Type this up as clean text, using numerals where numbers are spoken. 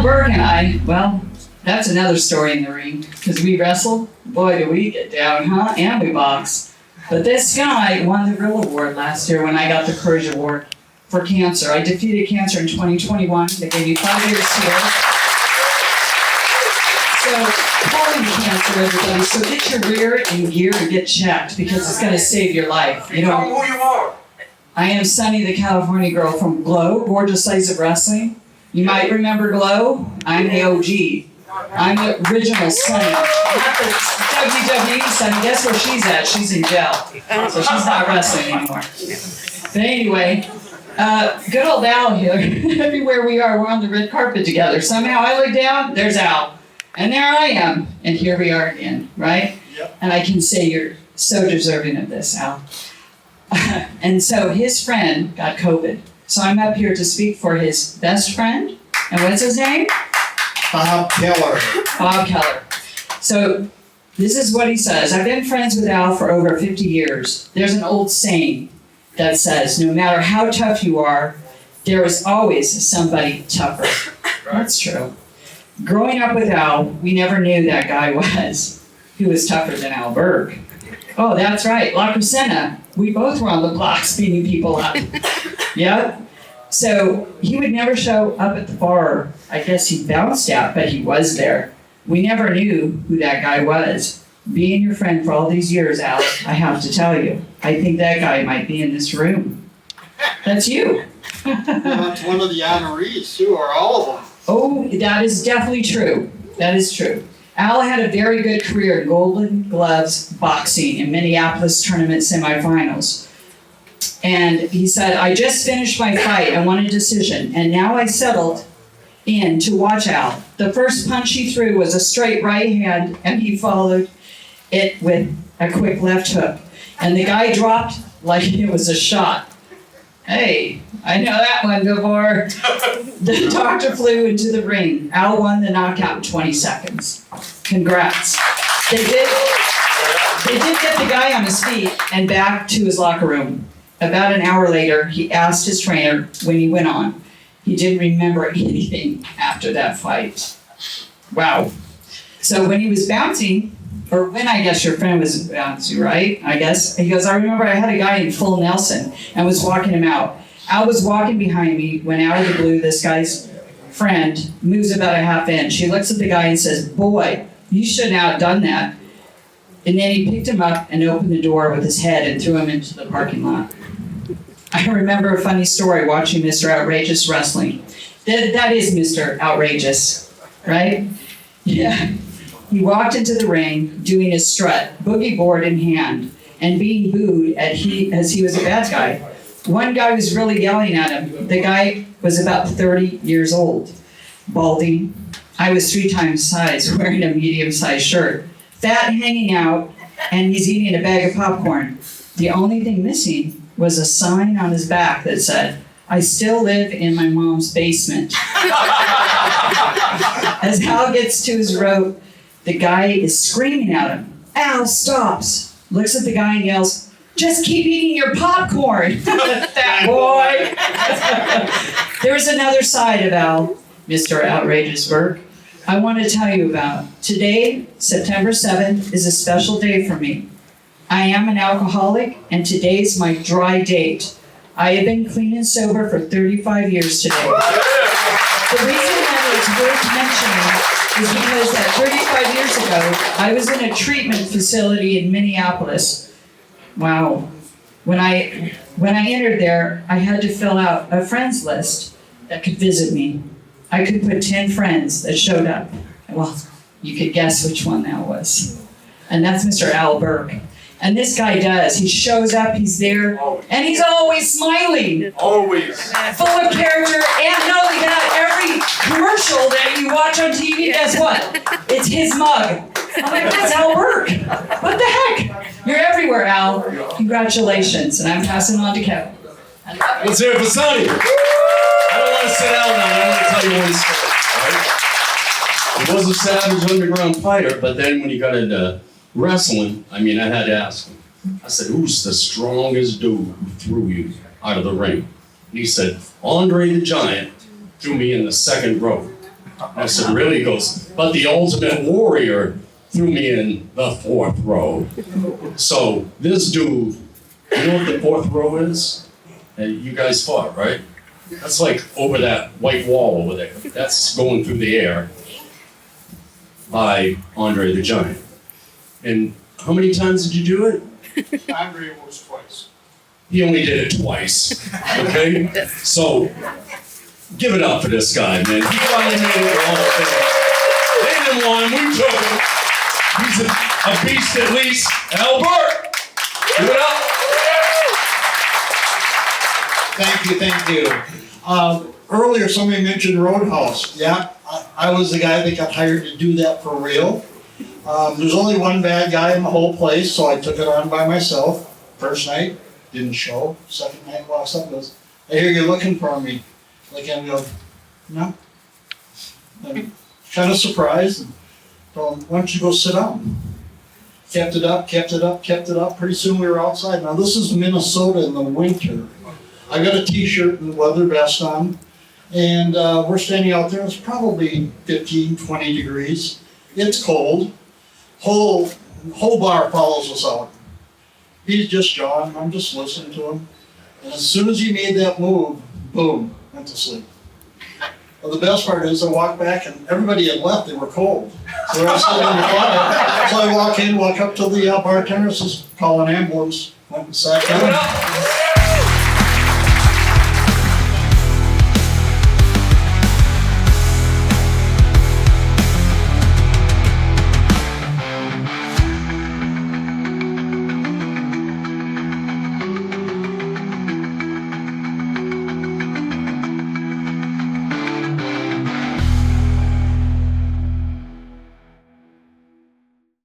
Burke and I, well, that's another story in the ring, because we wrestled. Boy, do we get down, huh? And we box. But this guy won the real award last year when I got the Courage Award for cancer. I defeated cancer in 2021. They gave me 5 years to live. So, calling cancer, everybody. So get your rear in gear and get checked, because it's going to save your life. You know who you are. I am Sunny, the California girl from Glow, Gorgeous Size of Wrestling. You might remember Glow. I'm the OG. I'm the original Sunny. Not the WWE Sunny. Guess where she's at? She's in jail. So she's not wrestling anymore. But anyway, good old Al here. Everywhere we are, we're on the red carpet together. Somehow I look down, there's Al. And there I am. And here we are again, right? Yep. And I can say you're so deserving of this, Al. And so his friend got COVID. So I'm up here to speak for his best friend. And what's his name? Bob Keller. Bob Keller. So this is what he says. I've been friends with Al for over 50 years. There's an old saying that says, no matter how tough you are, there is always somebody tougher. That's true. Growing up with Al, we never knew that guy was. Who was tougher than Al Burke. Oh, that's right. La Crescenta. We both were on the blocks beating people up. Yep. So he would never show up at the bar. I guess he bounced out, but he was there. We never knew who that guy was. Being your friend for all these years, Al, I have to tell you, I think that guy might be in this room. That's you. That's one of the honorees, too, or all of them. Oh, that is definitely true. That is true. Al had a very good career in Golden Gloves boxing in Minneapolis tournament semifinals. And he said, I just finished my fight. I won a decision. And now I settled in to watch Al. The first punch he threw was a straight right hand, and he followed it with a quick left hook. And the guy dropped like it was a shot. Hey, I know that one before. The doctor flew into the ring. Al won the knockout in 20 seconds. Congrats. They did get the guy on his feet and back to his locker room. About an hour later, he asked his trainer when he went on. He didn't remember anything after that fight. Wow. So when he was bouncing, or when I guess your friend was bouncing, right? I guess. He goes, I remember I had a guy in full Nelson and was walking him out. Al was walking behind me when out of the blue, this guy's friend moves about a half inch. She looks at the guy and says, boy, you shouldn't have done that. And then he picked him up and opened the door with his head and threw him into the parking lot. I remember a funny story watching Mr. Outrageous wrestling. That is Mr. Outrageous, right? Yeah. He walked into the ring doing his strut, boogie board in hand, and being booed as he was a bad guy. One guy was really yelling at him. The guy was about 30 years old, balding. I was 3 times his size, wearing a medium-sized shirt, fat hanging out, and he's eating a bag of popcorn. The only thing missing was a sign on his back that said, I still live in my mom's basement. As Al gets to his rope, the guy is screaming at him. Al stops, looks at the guy and yells, just keep eating your popcorn, fat boy. There was another side of Al, Mr. Outrageous Burke, I want to tell you about. Today, September 7th, is a special day for me. I am an alcoholic, and today's my dry date. I have been clean and sober for 35 years today. The reason that it's worth mentioning is because that 35 years ago, I was in a treatment facility in Minneapolis. Wow. When I entered there, I had to fill out a friends list that could visit me. I could put 10 friends that showed up. Well, you could guess which one that was. And that's Mr. Al Burke. And this guy does. He shows up, he's there, and he's always smiling. Always. Full of character, and not only that, every commercial that you watch on TV, guess what? It's his mug. I'm like, that's Al Burke. What the heck? You're everywhere, Al. Congratulations. And I'm passing on to Kevin. Let's hear it for Sonny. I don't want to sit down now. I want to tell you one story. Right? He was a savage underground fighter, but then when he got into wrestling, I had to ask him. I said, who's the strongest dude who threw you out of the ring? And he said, Andre the Giant threw me in the second row. I said, really? He goes, but the Ultimate Warrior threw me in the 4th row. So this dude, you know what the 4th row is? And you guys fought, right? That's like over that white wall over there. That's going through the air by Andre the Giant. And how many times did you do it? Andre was twice. He only did it twice, okay? So, give it up for this guy, man. He finally made it all thing. They didn't want him, we took him. He's a beast at least. Al Burke, give it up. Thank you. Earlier, somebody mentioned Roadhouse. Yeah, I was the guy that got hired to do that for real. There's only one bad guy in the whole place, so I took it on by myself. First night, didn't show. Second night, walks up and goes, I hear you're looking for me. Like, I go, no. I'm kind of surprised. And told him, why don't you go sit down? Kept it up. Pretty soon we were outside. Now, this is Minnesota in the winter. I got a t-shirt and weather vest on, and we're standing out there. It's probably 15, 20 degrees. It's cold. Whole bar follows us out. He's just jawing. I'm just listening to him. And as soon as he made that move, boom, went to sleep. Well, the best part is I walked back and everybody had left. They were cold. So they were sitting in the fire. So I walk up to the bartender, says, call an ambulance. Went and sat down.